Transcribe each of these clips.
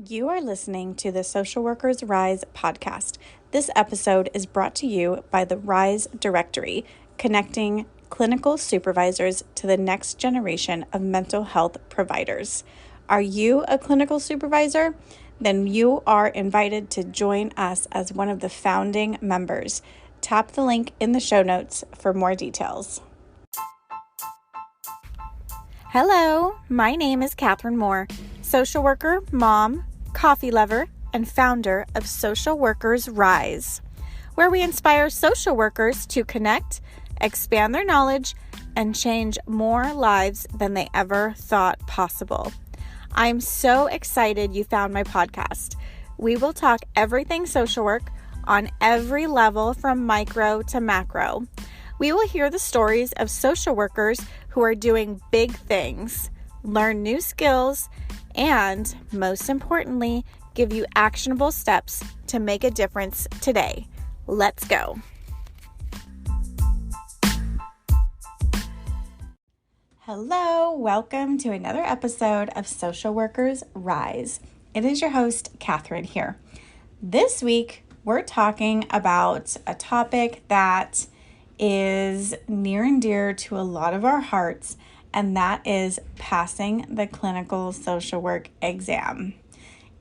You are listening to the Social Workers Rise podcast. This episode is brought to you by the Rise Directory, connecting clinical supervisors to the next generation of mental health providers. Are you a clinical supervisor? Then you are invited to join us as one of the founding members. Tap the link in the show notes for more details. Hello, my name is Catherine Moore, social worker, mom, coffee lover, and founder of Social Workers Rise, where we inspire social workers to connect, expand their knowledge, and change more lives than they ever thought possible. I'm so excited you found my podcast. We will talk everything social work on every level from micro to macro. We will hear the stories of social workers who are doing big things, learn new skills, and most importantly, give you actionable steps to make a difference today. Let's go. Hello, welcome to another episode of Social Workers Rise. It is your host, Catherine here. This week, we're talking about a topic that is near and dear to a lot of our hearts, and that is passing the clinical social work exam.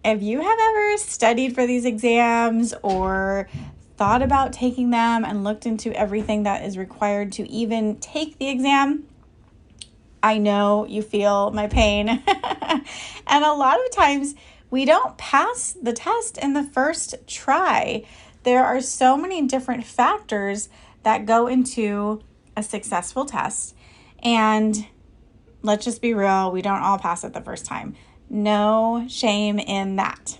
If you have ever studied for these exams or thought about taking them and looked into everything that is required to even take the exam, I know you feel my pain. And a lot of times we don't pass the test in the first try. There are so many different factors that go into a successful test. And let's just be real, we don't all pass it the first time. No shame in that.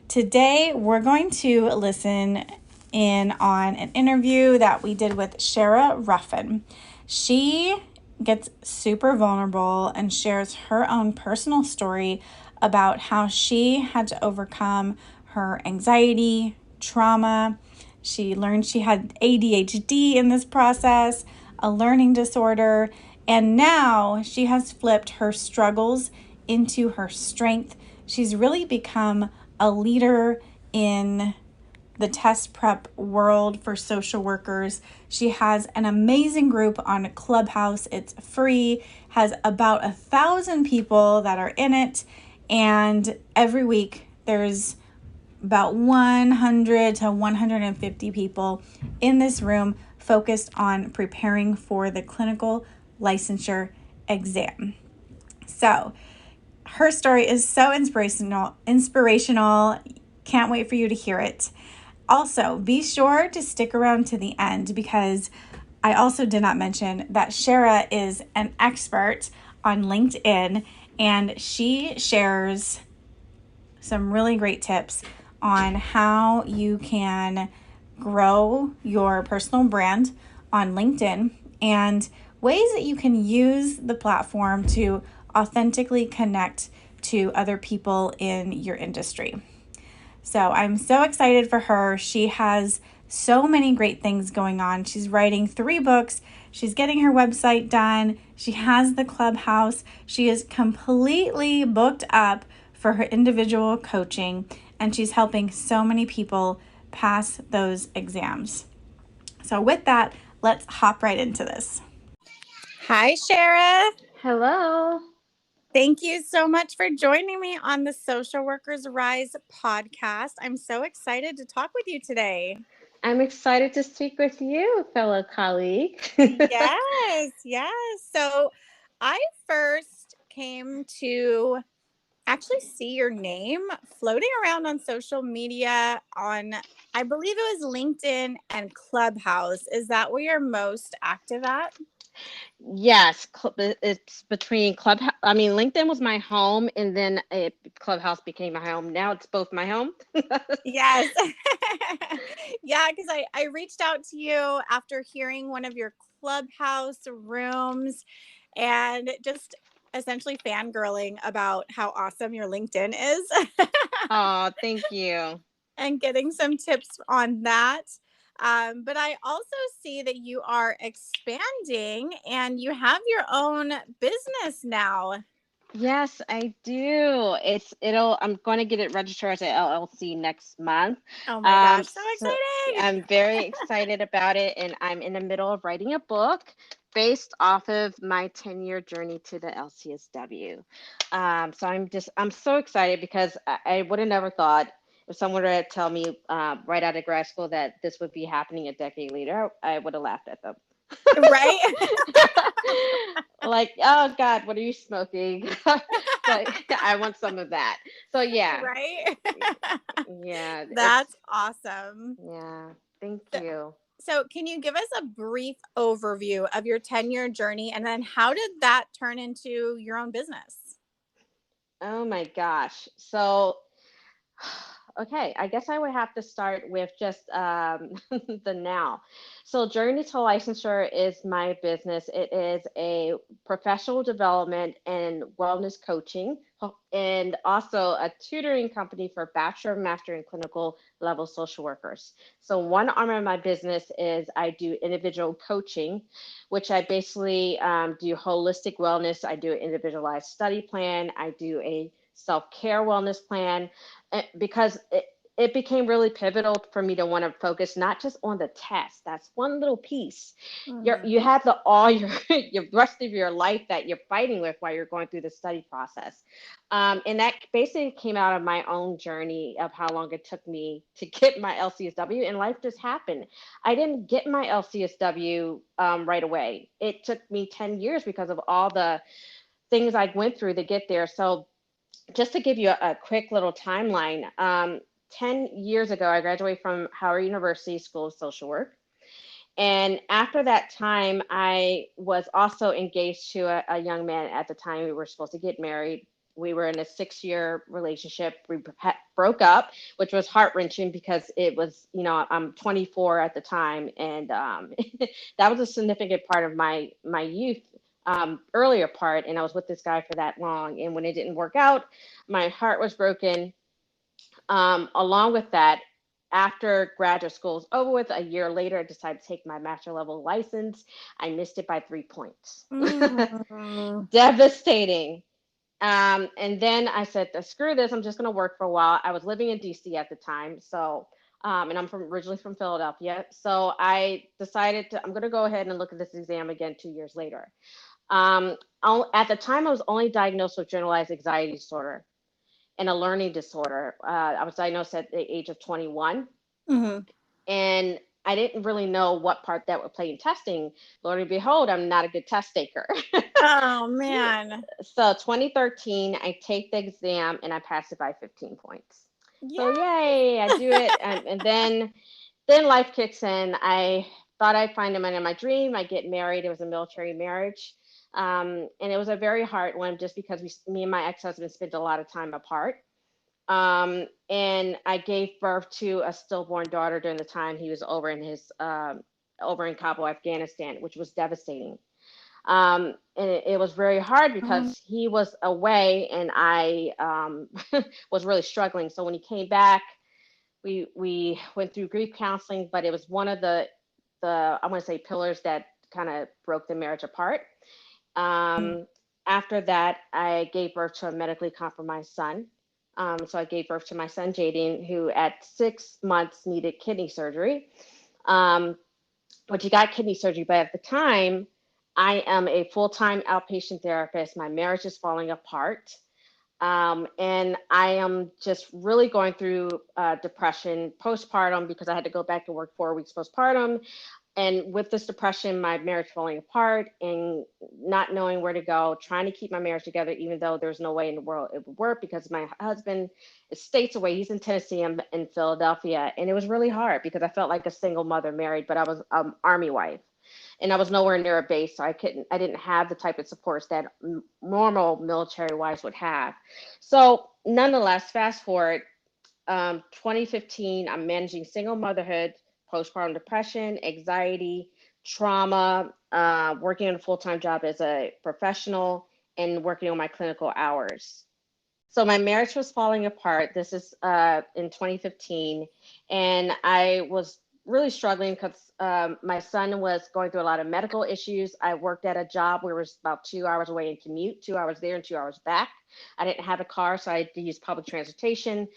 Today, we're going to listen in on an interview that we did with Shara Ruffin. She gets super vulnerable and shares her own personal story about how she had to overcome her anxiety, trauma. She learned she had ADHD in this process, a learning disorder, and now she has flipped her struggles into her strength. She's really become a leader in the test prep world for social workers. She has an amazing group on ClubHouse. It's free, has about 1,000 people that are in it, and every week there's about 100 to 150 people in this room focused on preparing for the clinical licensure exam. So her story is so inspirational. Can't wait for you to hear it. Also, be sure to stick around to the end because I also did not mention that Shara is an expert on LinkedIn, and she shares some really great tips on how you can grow your personal brand on LinkedIn and ways that you can use the platform to authentically connect to other people in your industry. So I'm so excited for her. She has so many great things going on. She's writing 3 books. She's getting her website done. She has the ClubHouse. She is completely booked up for her individual coaching, and she's helping so many people pass those exams. So with that, let's hop right into this. Hi, Shara. Hello. Thank you so much for joining me on the Social Workers Rise podcast. I'm so excited to talk with you today. I'm excited to speak with you, fellow colleague. Yes. So I first came to actually see your name floating around on social media on, I believe it was LinkedIn and ClubHouse. Is that where you're most active at? Yes, it's between LinkedIn was my home, and then Clubhouse became my home. Now it's both my home. Yes. Yeah, because I reached out to you after hearing one of your Clubhouse rooms and just essentially fangirling about how awesome your LinkedIn is. Oh, thank you. And getting some tips on that. But I also see that you are expanding and you have your own business now. Yes, I do. I'm going to get it registered as an LLC next month. Oh my gosh, so So exciting. I'm very excited about it, and I'm in the middle of writing a book based off of my 10-year journey to the LCSW. So I'm so excited because I would have never thought if someone were to tell me right out of grad school that this would be happening a decade later, I would have laughed at them. Right? Like, oh God, what are you smoking? So I want some of that. So yeah, Right? yeah, That's awesome. yeah. Thank So, you. so can you give us a brief overview of your 10-year journey and then how did that turn into your own business? Oh my gosh. So okay, I guess I would have to start with just the now. So, Journey to Licensure is my business. It is a professional development and wellness coaching, and also a tutoring company for bachelor, master, and clinical level social workers. So, one arm of my business is I do individual coaching, which I basically do holistic wellness. I do an individualized study plan. I do a self-care wellness plan because it became really pivotal for me to want to focus not just on the test. That's one little piece. You Mhm. have the all your your rest of your life that you're fighting with while you're going through the study process, and that basically came out of my own journey of how long it took me to get my LCSW, and life just happened. I didn't get my LCSW right away. It took me 10 years because of all the things I went through to get there. So just to give you a quick little timeline, 10 years ago, I graduated from Howard University School of Social Work. And after that time, I was also engaged to a young man at the time. We were supposed to get married. We were in a 6-year relationship. We broke up, which was heart wrenching because it was, I'm 24 at the time. And that was a significant part of my youth, earlier part. And I was with this guy for that long. And when it didn't work out, my heart was broken. Along with that, after graduate school was over with, a year later, I decided to take my master level license. I missed it by 3 points. Mhm. Devastating. And then I said, screw this, I'm just going to work for a while. I was living in DC at the time. So, and I'm originally from Philadelphia. So I decided I'm going to go ahead and look at this exam again 2 years later. Um, at the time, I was only diagnosed with generalized anxiety disorder and a learning disorder. I was diagnosed at the age of 21, Mhm. and I didn't really know what part that would play in testing. Lord and behold, I'm not a good test taker. Oh man. So 2013, I take the exam and I pass it by 15 points. So Yay. yay, I do it, and then life kicks in. I thought I'd find a man in my dream. I get married. It was a military marriage. And it was a very hard one just because me and my ex-husband spent a lot of time apart. And I gave birth to a stillborn daughter during the time he was over in Kabul, Afghanistan, which was devastating. And it was very hard Oh. because he was away and I was really struggling. So when he came back, we went through grief counseling, but it was one of the I want to say pillars that kind of broke the marriage apart. Um, After that, I gave birth to a medically compromised son. So I gave birth to my son Jaden, who at 6 months needed kidney surgery. Um, but he got kidney surgery. But at the time, I am a full-time outpatient therapist. My marriage is falling apart. And I am just really going through depression postpartum because I had to go back to work 4 weeks postpartum. And with this depression, my marriage falling apart and not knowing where to go, trying to keep my marriage together, even though there's no way in the world it would work because my husband is states away. He's in Tennessee, I'm in Philadelphia. And it was really hard because I felt like a single mother married, but I was army wife and I was nowhere near a base. So I didn't have the type of supports that normal military wives would have. So nonetheless, fast forward, 2015, I'm managing single motherhood, postpartum depression, anxiety, trauma, working on a full time job as a professional, and working on my clinical hours. So my marriage was falling apart. This is in 2015, and I was really struggling because my son was going through a lot of medical issues. I worked at a job where it was about 2 hours away in commute, 2 hours there and 2 hours back. I didn't have a car, so I had to use public transportation.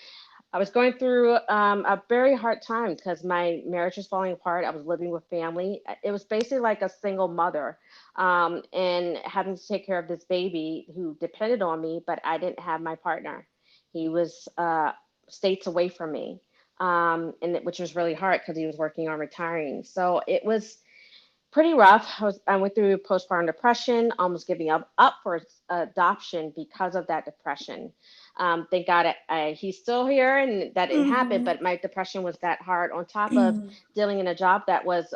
I was going through a very hard time because my marriage was falling apart. I was living with family. It was basically like a single mother, and having to take care of this baby who depended on me, but I didn't have my partner. He was states away from me, which was really hard because he was working on retiring. So it was pretty rough. I went through postpartum depression, almost giving up for adoption because of that depression. Thank God he's still here and that didn't happen, Mm-hmm. but my depression was that hard on top of dealing in a job that was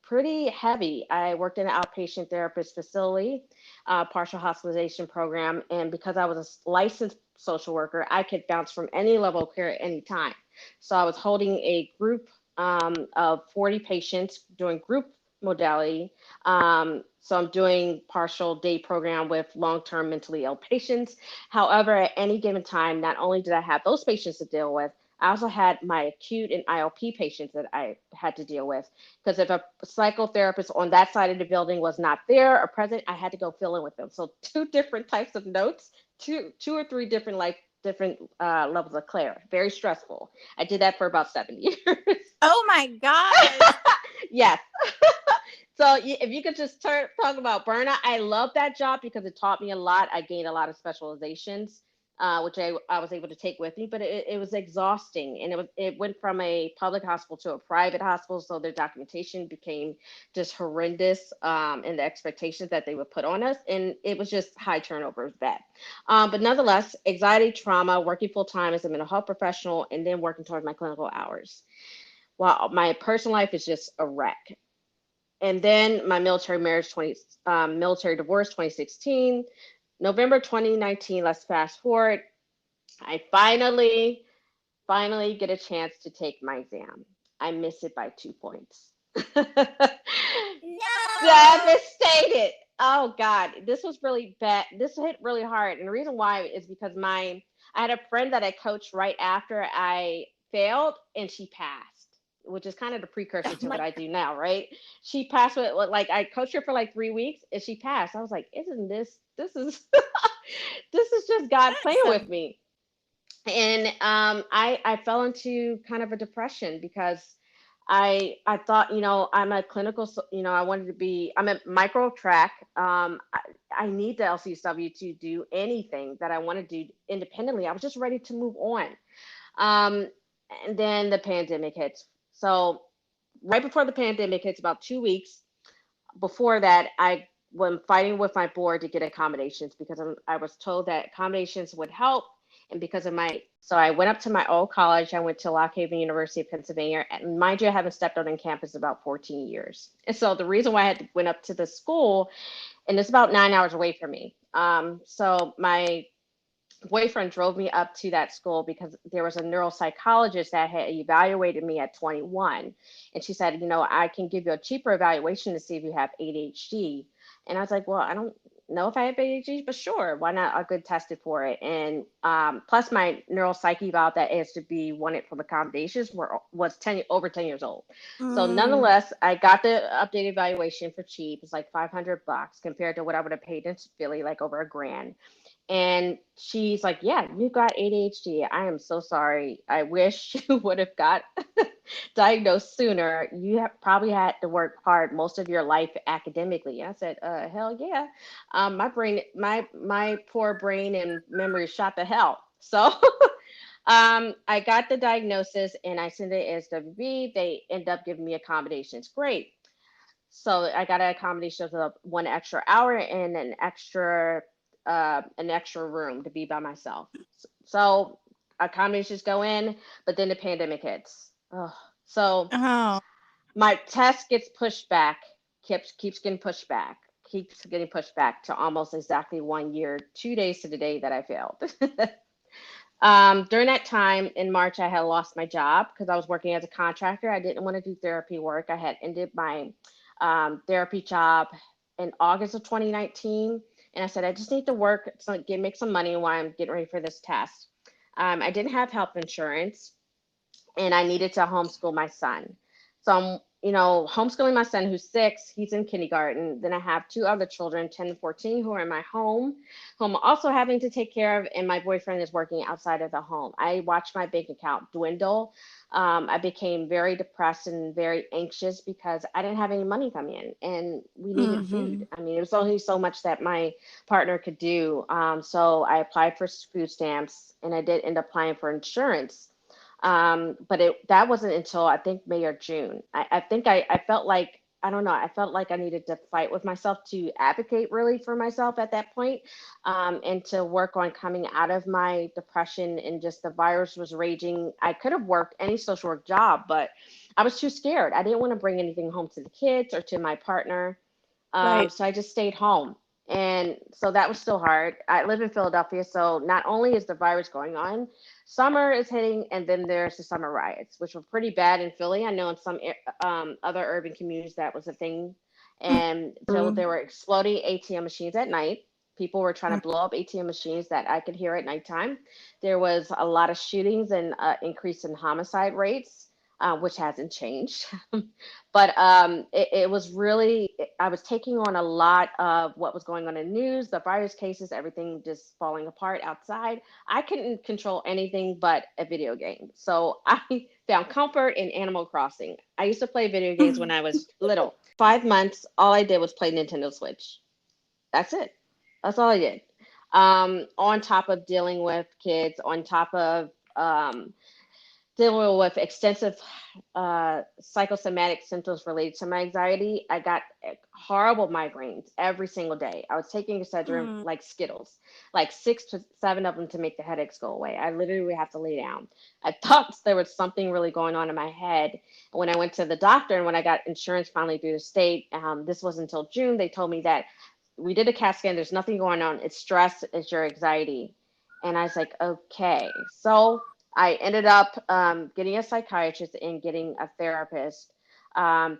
pretty heavy. I worked in an outpatient therapist facility, partial hospitalization program, and because I was a licensed social worker, I could bounce from any level of care at any time. So I was holding a group of 40 patients doing group modality. So I'm doing partial day program with long-term mentally ill patients. However, at any given time, not only did I have those patients to deal with, I also had my acute and IOP patients that I had to deal with. Because if a psychotherapist on that side of the building was not there or present, I had to go fill in with them. So two different types of notes, two or three different levels of care. Very stressful. I did that for about 7 years. Oh my gosh. Yes. So if you could just talk about burnout, I love that job because it taught me a lot. I gained a lot of specializations, which I was able to take with me, but it was exhausting. And it went from a public hospital to a private hospital. So their documentation became just horrendous, and the expectations that they would put on us. And it was just high turnover with that. But nonetheless, anxiety, trauma, working full time as a mental health professional, and then working towards my clinical hours. Wow, my personal life is just a wreck. And then my military divorce 2016, November 2019. Let's fast forward. I finally get a chance to take my exam. I miss it by 2 points. No. Devastated. Oh God, this was really bad. This hit really hard, and the reason why is because I had a friend that I coached right after I failed, and she passed, which is kind of the Oh precursor to my what I do now, right? She passed with like I coached her for like 3 weeks, and she passed. I was like, isn't this is this is just God playing goodness. with me? And I fell into kind of a depression because I thought, I'm a clinical, I wanted to be, I'm a micro track. I need the LCSW to do anything that I want to do independently. I was just ready to move on. Um, and then the pandemic hits. So right before the pandemic hits, about 2 weeks before that, I was fighting with my board to get accommodations because I was told that accommodations would help. And because of so I went up to my old college. I went to Lock Haven University of Pennsylvania. And mind you, I haven't stepped out on campus in about 14 years. And so the reason why I went up to the school, and it's about 9 hours away from me. So my boyfriend drove me up to that school because there was a neuropsychologist that had evaluated me at 21. And she said, I can give you a cheaper evaluation to see if you have ADHD. And I was like, well, I don't know if I have ADHD, but sure, why not? I'll get tested for it. And plus my neuropsych eval that is to be wanted from accommodations was over 10 years old. So Mm. nonetheless, I got the updated evaluation for cheap. It's like $500 compared to what I would have paid in Philly, like over a grand. And she's like, yeah, you got ADHD. I am so sorry. I wish you would have got diagnosed sooner. You have probably had to work hard most of your life academically. And I said, hell yeah. My brain, my poor brain and memory shot to hell. So I got the diagnosis and I sent it as WB. They end up giving me accommodations. Great. So I got an accommodation of 1 extra hour and an extra room to be by myself. So accommodations go in, but then the pandemic hits. Ugh. So Oh. my test gets pushed back, keeps getting pushed back, keeps getting pushed back to almost exactly 1 year, 2 days to the day that I failed. During that time in March, I had lost my job because I was working as a contractor. I didn't want to do therapy work. I had ended my therapy job in August of 2019. And I said, I just need to work, make some money while I'm getting ready for this test. I didn't have health insurance and I needed to homeschool my son. So I'm, homeschooling my son who's 6. He's in kindergarten. Then I have 2 other children, 10 and 14, who are in my home, who I'm also having to take care of. And my boyfriend is working outside of the home. I watched my bank account dwindle. I became very depressed and very anxious because I didn't have any money coming in and we needed Mm-hmm. food. I mean, it was only so much that my partner could do. So I applied for food stamps and I did end up applying for insurance. But that wasn't until I think May or June. I think I felt like, I don't know, I felt like I needed to fight with myself to advocate really for myself at that point, and to work on coming out of my depression. And just the virus was raging. I could have worked any social work job, but I was too scared. I didn't want to bring anything home to the kids or to my partner. Right. So I just stayed home. And so that was still hard. I live in Philadelphia, so not only is the virus going on, summer is hitting, and then there's the summer riots, which were pretty bad in Philly. I know in some other urban communities that was a thing. And so Mm-hmm. there were exploding ATM machines at night. People were trying to blow up ATM machines that I could hear at nighttime. There was a lot of shootings and increase in homicide rates, which hasn't changed. But it was really, I was taking on a lot of what was going on in the news, the virus cases, everything just falling apart outside. I couldn't control anything but a video game. So I found comfort in Animal Crossing. I used to play video games when I was little. 5 months, all I did was play Nintendo Switch. That's it. That's all I did. On top of dealing with kids, on top of dealing with extensive psychosomatic symptoms related to my anxiety. I got horrible migraines every single day. I was taking Excedrin Mm-hmm. like Skittles, like 6 to 7 of them to make the headaches go away. I literally would have to lay down. I thought there was something really going on in my head. When I went to the doctor and when I got insurance finally through the state, this was until June, they told me that we did a CAT scan. There's nothing going on. It's stress. It's your anxiety. And I was like, okay. So I ended up getting a psychiatrist and getting a therapist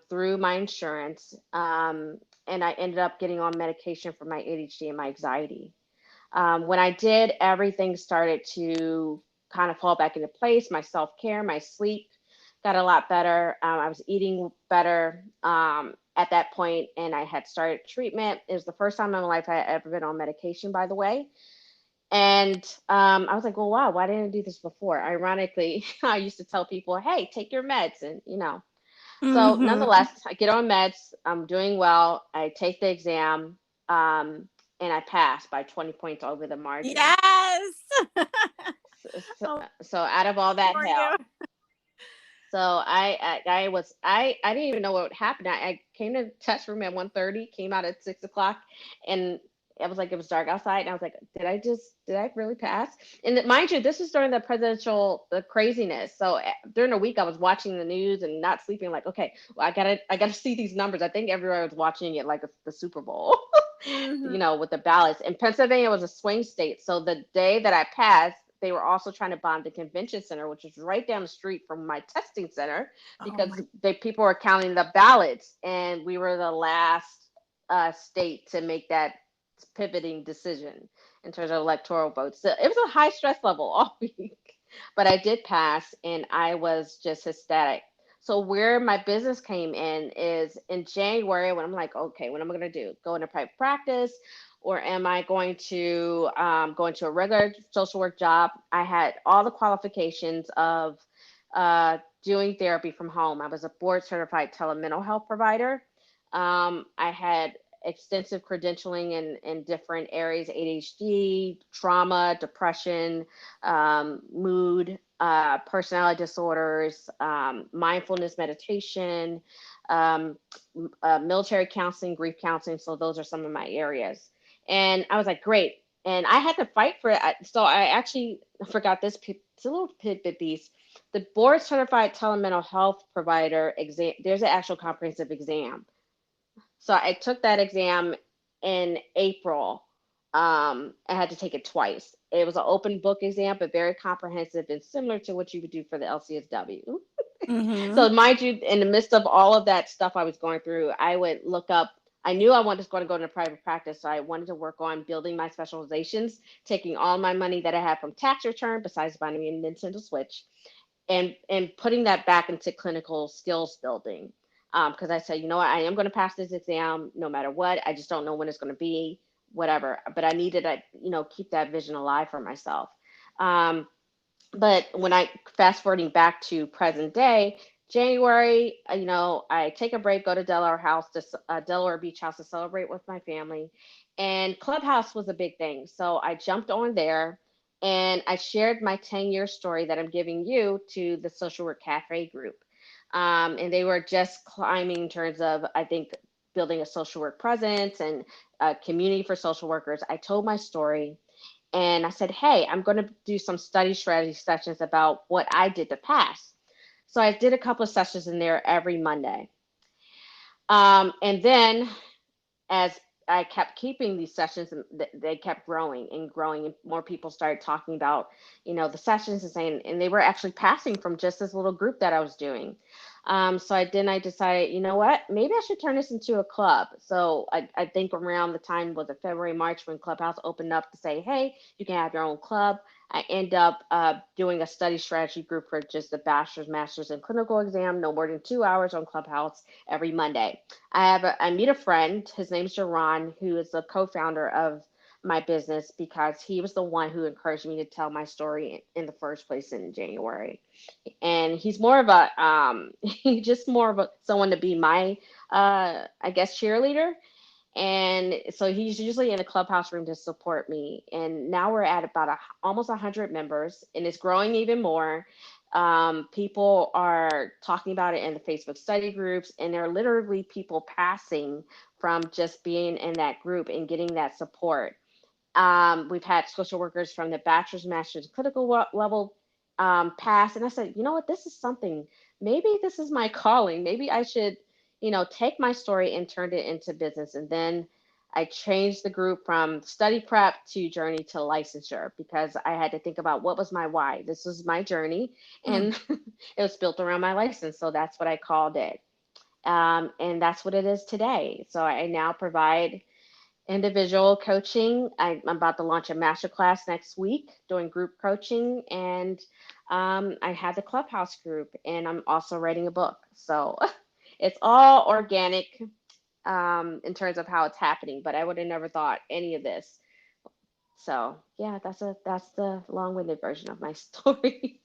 through my insurance. And I ended up getting on medication for my ADHD and my anxiety. When I did, everything started to kind of fall back into place. My self care, my sleep got a lot better. I was eating better at that point, and I had started treatment. It was the first time in my life I had ever been on medication, by the way. And I was like, well, wow, why didn't I do this before? Ironically, I used to tell people, hey, take your meds. And. So Mm-hmm. nonetheless, I get on meds. I'm doing well. I take the exam, and I pass by 20 points over the margin. Yes. So, Oh, so out of all that for you. hell, so I didn't even know what happened. I came to the test room at 1:30, came out at 6 o'clock, and it was like it was dark outside, and I was like, did I really pass? And mind you, this was during the craziness. So during the week, I was watching the news and not sleeping. Like, okay, well, I gotta see these numbers. I think everyone was watching it like the Super Bowl, Mm-hmm. with the ballots. And Pennsylvania was a swing state, so the day that I passed, they were also trying to bomb the convention center, which is right down the street from my testing center, Oh because my. people were counting the ballots, and we were the last state to make that pivoting decision in terms of electoral votes. So it was a high stress level all week, but I did pass, and I was just ecstatic. So where my business came in is in January, when I'm like, okay, what am I going to do? Go into private practice, or am I going to go into a regular social work job? I had all the qualifications of doing therapy from home. I was a board certified telemental health provider. I had extensive credentialing in different areas: ADHD, trauma, depression, mood, personality disorders, mindfulness meditation, um, military counseling, grief counseling. So those are some of my areas. And I was like, great. And I had to fight for it. So I actually forgot this. It's a little bit beast. The board certified telemental health provider exam. There's an actual comprehensive exam. So I took that exam in April. I had to take it twice. It was an open book exam, but very comprehensive and similar to what you would do for the LCSW. Mm-hmm. So mind you, in the midst of all of that stuff I was going through, I would look up. I knew I wanted to go into private practice, so I wanted to work on building my specializations, taking all my money that I had from tax return, besides buying me a Nintendo Switch, and putting that back into clinical skills building. Because I said, you know what, I am going to pass this exam no matter what. I just don't know when it's going to be, whatever. But I needed to, keep that vision alive for myself. Um, but when I fast forwarding back to present day, January, I take a break, go to Delaware Beach House to celebrate with my family, and Clubhouse was a big thing. So I jumped on there, and I shared my 10-year story that I'm giving you to the Social Work Cafe group, and they were just climbing in terms of, I think, building a social work presence and a community for social workers. I told my story, and I said, hey, I'm going to do some study strategy sessions about what I did to pass. So I did a couple of sessions in there every Monday. And then as I kept keeping these sessions, and they kept growing and growing, and more people started talking about, the sessions, and saying, and they were actually passing from just this little group that I was doing. So I decided, you know what, maybe I should turn this into a club. So I think around the time was it February, March, when Clubhouse opened up to say, hey, you can have your own club. I end up doing a study strategy group for just the bachelor's, master's, and clinical exam, no more than 2 hours on Clubhouse every Monday. I meet a friend. His name's Jaron, who is the co-founder of my business, because he was the one who encouraged me to tell my story in the first place in January. And he's more of a he's just more of a someone to be my I guess cheerleader. And so he's usually in the Clubhouse room to support me. And now we're at about almost 100 members, and it's growing even more. People are talking about it in the Facebook study groups, and there are literally people passing from just being in that group and getting that support. We've had social workers from the bachelor's, master's, clinical level pass. And I said, you know what, this is something, maybe this is my calling. Maybe I should, take my story and turn it into business. And then I changed the group from study prep to journey to licensure, because I had to think about what was my why. This was my journey, and it was built around my license. So that's what I called it. And that's what it is today. So I now provide individual coaching. I'm about to launch a masterclass next week doing group coaching, and I have the Clubhouse group, and I'm also writing a book. So it's all organic in terms of how it's happening, but I would have never thought any of this. So yeah, that's the long-winded version of my story.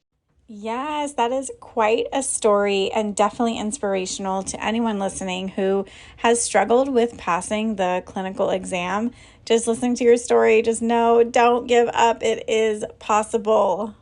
Yes, that is quite a story and definitely inspirational to anyone listening who has struggled with passing the clinical exam. Just listening to your story, just know, don't give up. It is possible.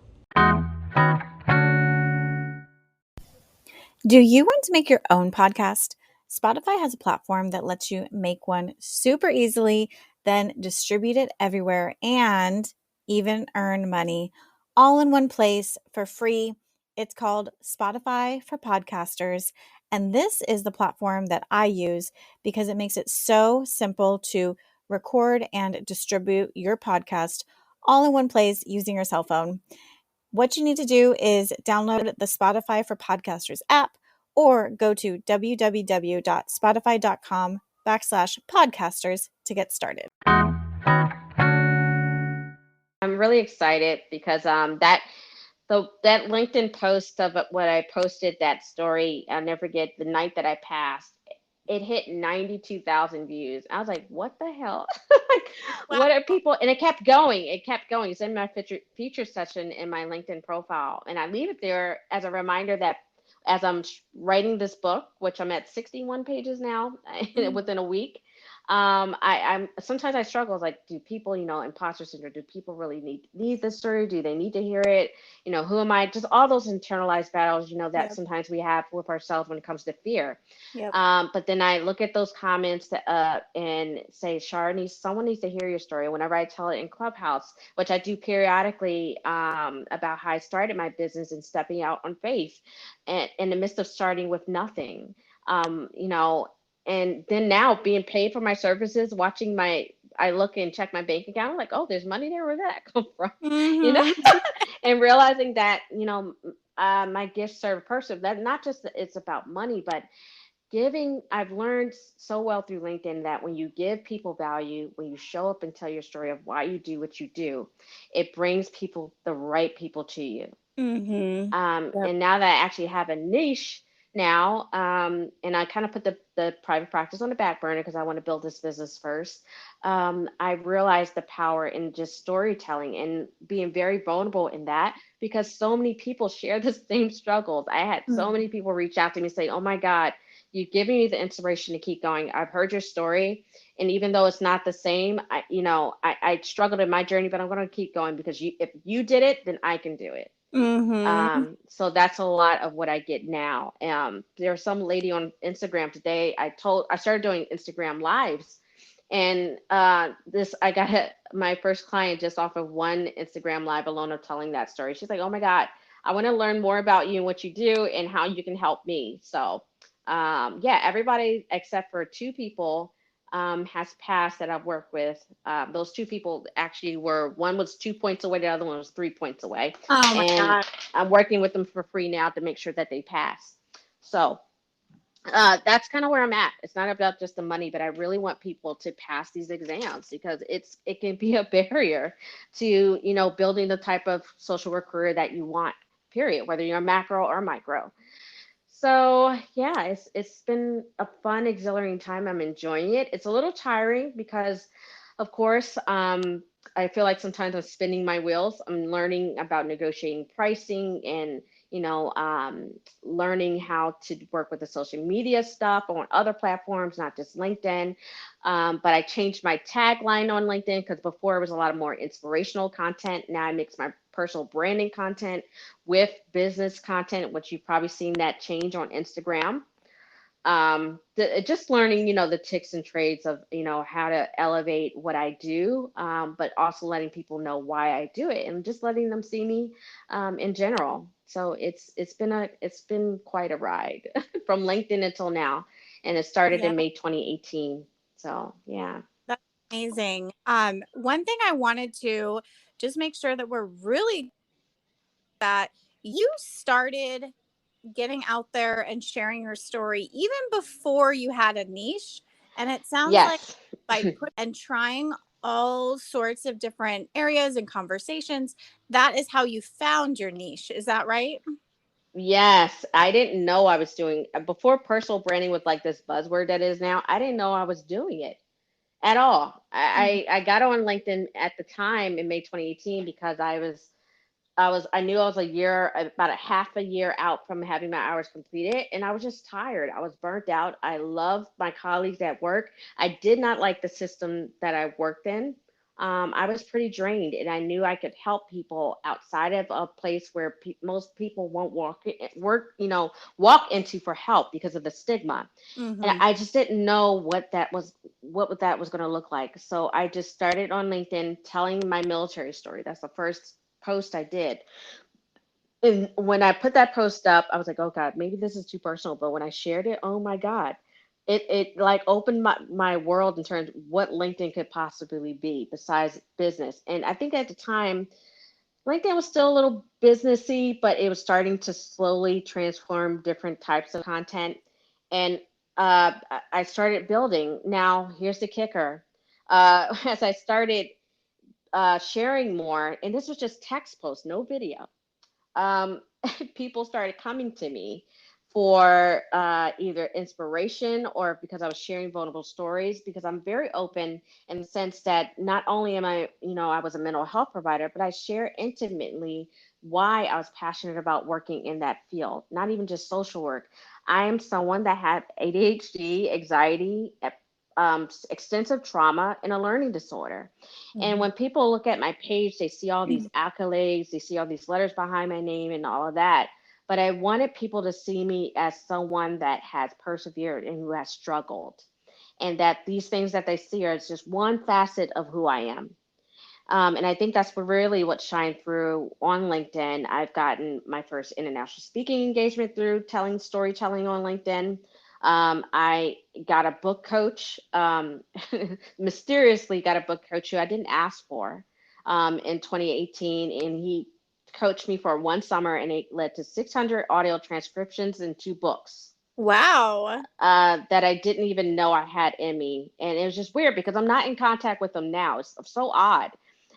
Do you want to make your own podcast? Spotify has a platform that lets you make one super easily, then distribute it everywhere and even earn money all in one place for free. It's called Spotify for Podcasters. And this is the platform that I use because it makes it so simple to record and distribute your podcast all in one place using your cell phone. What you need to do is download the Spotify for Podcasters app or go to www.spotify.com/podcasters to get started. I'm really excited because that LinkedIn post of what I posted, that story, I'll never forget, the night that I passed, it hit 92,000 views. I was like, what the hell? Like, what are people? And it kept going. It kept going. It's in my feature section in my LinkedIn profile. And I leave it there as a reminder that as I'm writing this book, which I'm at 61 pages now within a week, I'm sometimes I struggle. Like, do people, imposter syndrome, do people really need this story? Do they need to hear it? Who am I? Just all those internalized battles, that sometimes we have with ourselves when it comes to fear. Yep. But then I look at those comments and say, someone needs to hear your story. Whenever I tell it in Clubhouse, which I do periodically, about how I started my business and stepping out on faith, and in the midst of starting with nothing, and then now being paid for my services, I look and check my bank account, I'm like, oh, there's money there. Where did that come from? And realizing that, my gifts serve a purpose. That not just that it's about money, but giving. I've learned so well through LinkedIn that when you give people value, when you show up and tell your story of why you do what you do, it brings the right people to you. Mm-hmm. Yep. And now that I actually have a niche now, and I kind of put the private practice on the back burner because I want to build this business first. I realized the power in just storytelling and being very vulnerable in that because so many people share the same struggles. I had so Mhm. many people reach out to me say, "Oh my God, you've given me the inspiration to keep going. I've heard your story, and even though it's not the same, I struggled in my journey, but I'm going to keep going because if you did it, then I can do it." Mm-hmm. So that's a lot of what I get now. There's some lady on Instagram today. I started doing Instagram lives, and this I got my first client just off of one Instagram live alone of telling that story. She's like, "Oh my God, I want to learn more about you and what you do and how you can help me." So yeah, everybody except for two people has passed that I've worked with. Those two people actually were one was 2 points away, the other one was 3 points away, Oh my and God. I'm working with them for free now to make sure that they pass. So that's kind of where I'm at. It's not about just the money, but I really want people to pass these exams because it can be a barrier to building the type of social work career that you want. Period, whether you're macro or micro. So yeah, it's been a fun, exhilarating time. I'm enjoying it. It's a little tiring because, of course, I feel like sometimes I'm spinning my wheels. I'm learning about negotiating pricing and you know um, learning how to work with the social media stuff on other platforms, not just LinkedIn. But I changed my tagline on LinkedIn because before it was a lot of more inspirational content. Now I mix my personal branding content with business content, which you've probably seen that change on Instagram. Just learning, the ticks and trades of, how to elevate what I do, but also letting people know why I do it and just letting them see me in general. So it's been quite a ride from LinkedIn until now, and it started Yeah, in May 2018. So yeah. that's amazing. One thing I wanted to just make sure that we're really that you started getting out there and sharing your story even before you had a niche. And it sounds like Yes. by putting and trying all sorts of different areas and conversations, that is how you found your niche. Is that right? Yes, I didn't know I was doing before personal branding was like this buzzword that is now. I didn't know I was doing it at all. Mhm. I got on LinkedIn at the time in May 2018 because I knew I was about a half a year out from having my hours completed, and I was just tired. I was burnt out. I loved my colleagues at work. I did not like the system that I worked in. I was pretty drained, and I knew I could help people outside of a place where most people won't walk into for help because of the stigma. And Mhm. I just didn't know what that was going to look like. So I just started on LinkedIn telling my military story. That's the first post I did. And when I put that post up, I was like, oh God, maybe this is too personal. But when I shared it, oh my God, it like opened my world in terms of what LinkedIn could possibly be besides business. And I think at the time, LinkedIn was still a little businessy, but it was starting to slowly transform different types of content. And I started building. Now, here's the kicker. As I started sharing more, and this was just text posts, no video, um, people started coming to me for either inspiration or because I was sharing vulnerable stories. Because I'm very open in the sense that not only am I was a mental health provider, but I share intimately why I was passionate about working in that field, not even just social work. I am someone that had ADHD, anxiety, extensive trauma, and a learning disorder. And Mhm. when people look at my page, they see all these accolades, they see all these letters behind my name and all of that. But I wanted people to see me as someone that has persevered and who has struggled. And that these things that they see are just one facet of who I am. And I think that's really what shined through on LinkedIn. I've gotten my first international speaking engagement through telling storytelling on LinkedIn. I got a book coach, mysteriously got a book coach who I didn't ask for in 2018. And he coached me for one summer, and it led to 600 audio transcriptions and two books Wow. that I didn't even know I had in me. And it was just weird because I'm not in contact with them now. It's so odd.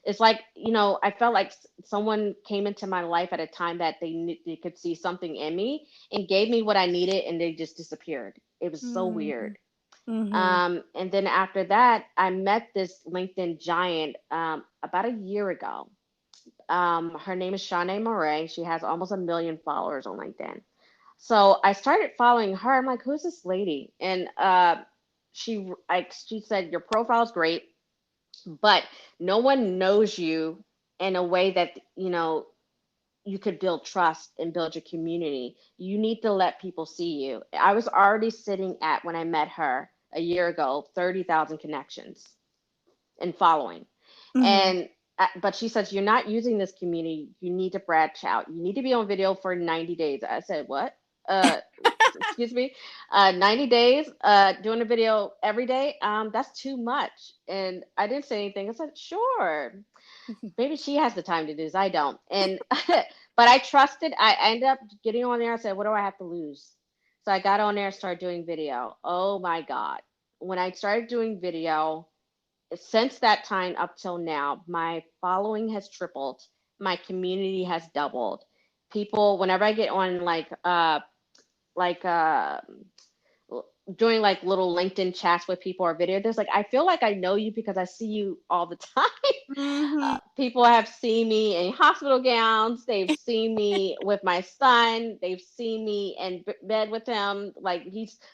It's like, I felt like someone came into my life at a time that they could see something in me and gave me what I needed, and they just disappeared. It was so Mm-hmm. weird. Mm-hmm. And then after that, I met this LinkedIn giant about a year ago. Her name is Shanae Moray. She has almost 1 million followers on LinkedIn. So I started following her. I'm like, who's this lady? And she said, your profile is great, but no one knows you in a way that you could build trust and build your community. You need to let people see you. I was already sitting at, when I met her a year ago, 30,000 connections and following. Mm-hmm. And but she says, you're not using this community. You need to branch out. You need to be on video for 90 days. I said, what? Uh, excuse me, 90 days, doing a video every day. That's too much. And I didn't say anything. I said, sure. Maybe she has the time to do this. I don't. And but I trusted. I ended up getting on there. I said, what do I have to lose? So I got on there and started doing video. Oh my God. When I started doing video, since that time up till now, my following has tripled. My community has doubled. People, whenever I get on like doing like little LinkedIn chats with people or video, there's like, I feel like I know you because I see you all the time. Mm-hmm. People have seen me in hospital gowns. They've seen me with my son. They've seen me in bed with him. Like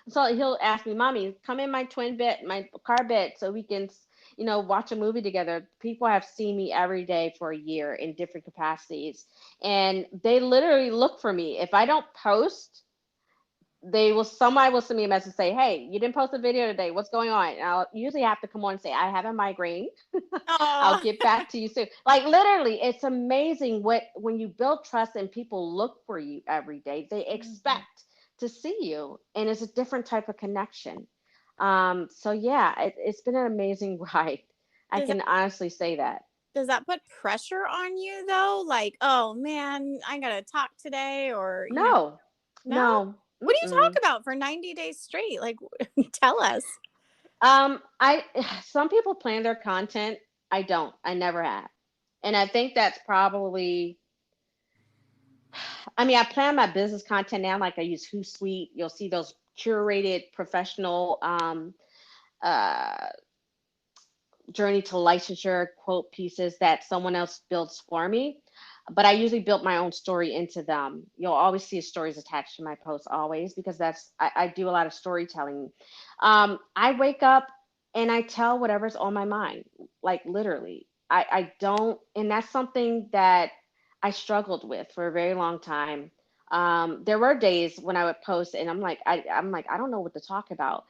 so he'll ask me, "Mommy, come in my twin bed, my car bed, so we can, watch a movie together." People have seen me every day for a year in different capacities, and they literally look for me. If I don't post, somebody will send me a message say, "Hey, you didn't post a video today. What's going on?" And I'll usually have to come on and say, "I have a migraine. I'll Oh. get back to you soon." Like literally, it's amazing when you build trust and people look for you every day. They Mm-hmm. expect to see you, and it's a different type of connection. So yeah, it's been an amazing ride. I Does that can honestly say that. does that put pressure on you though? Like, oh man, I gotta talk today, or No, no? no. What do you Mm-mm. talk about for 90 days straight? Like, tell us. I Some people plan their content. I don't. I never have. And I think that's probably, I mean, I plan my business content now. Like I use Hootsuite. You'll see those curated professional uh, journey to licensure quote pieces that someone else builds for me. But I usually build my own story into them. You'll always see stories attached to my posts, always, because I do a lot of storytelling. I wake up and I tell whatever's on my mind, like literally. I don't, and that's something that I struggled with for a very long time. There were days when I would post and I'm like, I don't know what to talk about.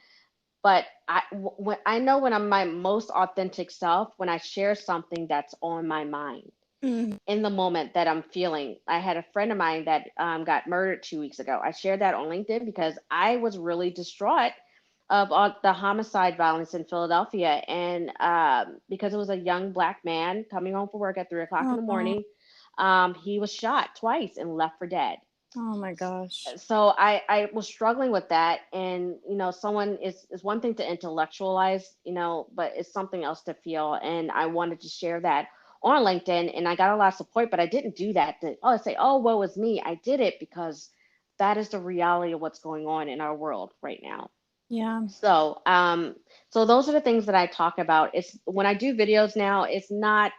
But when I know when I'm my most authentic self, when I share something that's on my mind Mm. in the moment that I'm feeling. I had a friend of mine that got murdered 2 weeks ago. I shared that on LinkedIn because I was really distraught of all the homicide violence in Philadelphia, and because it was a young black man coming home from work at 3 o'clock in the Oh, morning, he was shot twice and left for dead. oh my gosh. So I was struggling with that, and someone is one thing to intellectualize, but it's something else to feel, and I wanted to share that on LinkedIn, and I got a lot of support, but I didn't do that to say, oh, woe is me. I did it because that is the reality of what's going on in our world right now. Yeah, So those are the things that I talk about. It's when I do videos now, it's not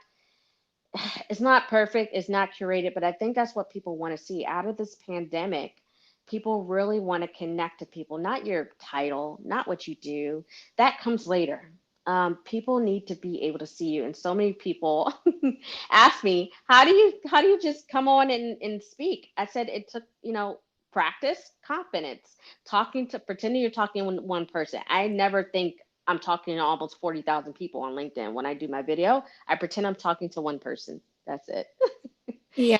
perfect, it's not curated, but I think that's what people want to see out of this pandemic. People really want to connect to people, not your title, not what you do. That comes later. People need to be able to see you, and so many people ask me, how do you just come on and speak? I said it took practice, confidence, talking to pretending you're talking to one person. I never think I'm talking to almost 40,000 people on LinkedIn when I do my video. I pretend I'm talking to one person. That's it. yeah,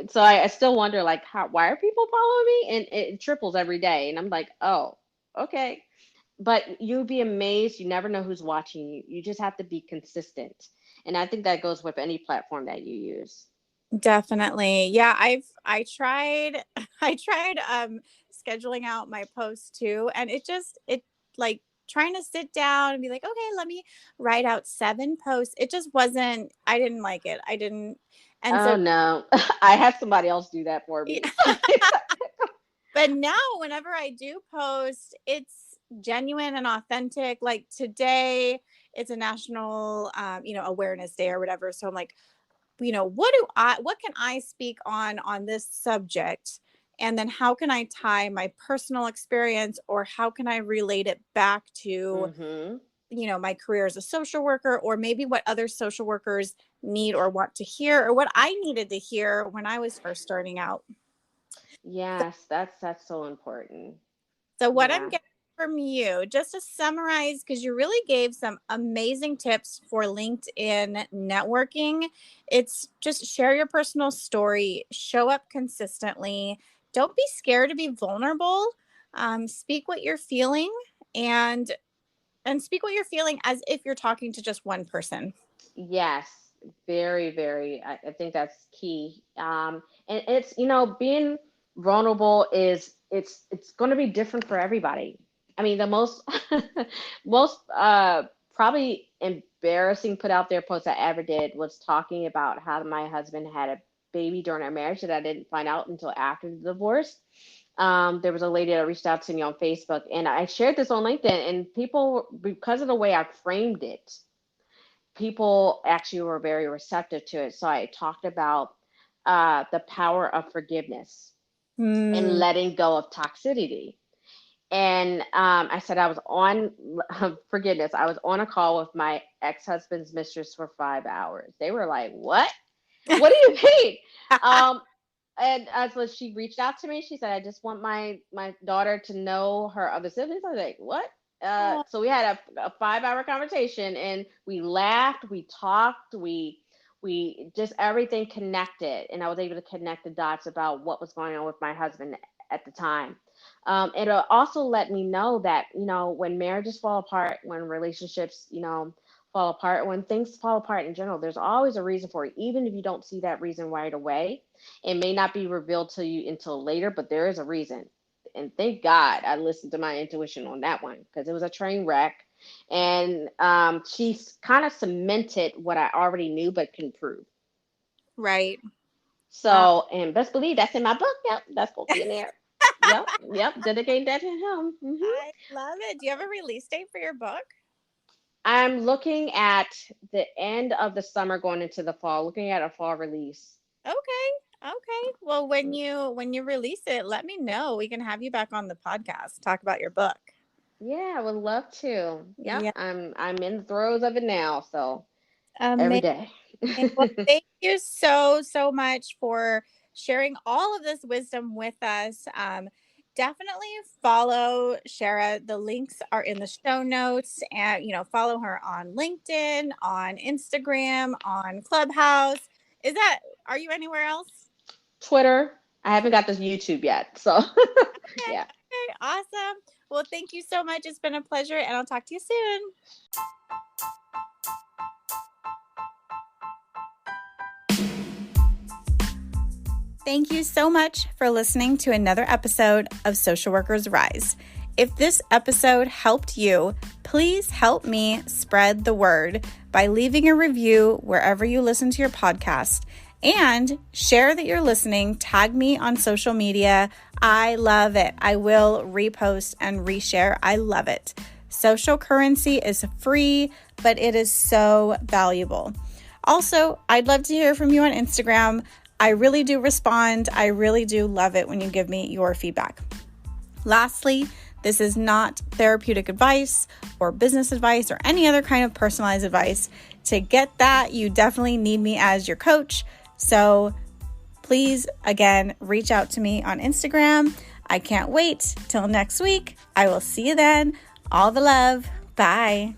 So I still wonder like why are people following me? And it triples every day. And I'm like, oh, okay. But you'd be amazed. You never know who's watching you. You just have to be consistent. And I think that goes with any platform that you use. definitely. Yeah, I tried I tried scheduling out my posts too, and it like trying to sit down and be like, okay, let me write out 7 posts. It just wasn't, I didn't like it. I didn't. And so, Oh no, I had somebody else do that for yeah. me. But now whenever I do post, it's genuine and authentic. Like today, it's a national, awareness day or whatever. So I'm like, what can I speak on this subject? And then how can I tie my personal experience, or how can I relate it back to, Hmm. my career as a social worker, or maybe what other social workers need or want to hear, or what I needed to hear when I was first starting out. Yes, that's so important. So what I'm Yeah. getting from you, just to summarize, because you really gave some amazing tips for LinkedIn networking. It's just share your personal story, show up consistently. Don't be scared to be vulnerable. Speak what you're feeling, and speak what you're feeling as if you're talking to just one person. Yes, very, very. I think that's key. And it's, being vulnerable is it's going to be different for everybody. I mean, the most most probably embarrassing put out there post I ever did was talking about how my husband had a baby during our marriage that I didn't find out until after the divorce. There was a lady that reached out to me on Facebook, and I shared this on LinkedIn, and people, because of the way I framed it, people actually were very receptive to it. So I talked about the power of forgiveness and Hmm. letting go of toxicity. And I said I was on forgiveness. I was on a call with my ex-husband's mistress for 5 hours. They were like, "What? What do you mean?" Um, and so she reached out to me. She said, "I just want my daughter to know her other siblings." I was like, "What?" Oh, So we had a 5 hour conversation, and we laughed, we talked, we just everything connected, and I was able to connect the dots about what was going on with my husband at the time. It also let me know that, when marriages fall apart, when relationships, fall apart, when things fall apart in general, there's always a reason for it, even if you don't see that reason right away. It may not be revealed to you until later, but there is a reason. And thank God I listened to my intuition on that one, because it was a train wreck. And she's kind of cemented what I already knew but can prove. right. Wow. So, and best believe that's in my book. Yep, that's supposed to be in there. Yep, yep, dedicate that to him. I love it. Do you have a release date for your book? I'm looking at the end of the summer going into the fall, looking at a fall release. Okay. Okay. Well, when you release it, let me know. We can have you back on the podcast, talk about your book. Yeah, I would love to. Yep, Yeah. I'm in the throes of it now, so every Amazing. day. Well, thank you so, so much for sharing all of this wisdom with us. Definitely follow Shara. The links are in the show notes, and follow her on LinkedIn, on Instagram, on Clubhouse. Are you anywhere else? Twitter. I haven't got this YouTube yet, so Okay. yeah. Okay. Awesome. Well, thank you so much. It's been a pleasure, and I'll talk to you soon. Thank you so much for listening to another episode of Social Workers Rise. If this episode helped you, please help me spread the word by leaving a review wherever you listen to your podcast, and share that you're listening. Tag me on social media. I love it. I will repost and reshare. I love it. Social currency is free, but it is so valuable. Also, I'd love to hear from you on Instagram. I really do respond. I really do love it when you give me your feedback. Lastly, this is not therapeutic advice or business advice or any other kind of personalized advice. To get that, you definitely need me as your coach. So please, again, reach out to me on Instagram. I can't wait till next week. I will see you then. All the love. Bye.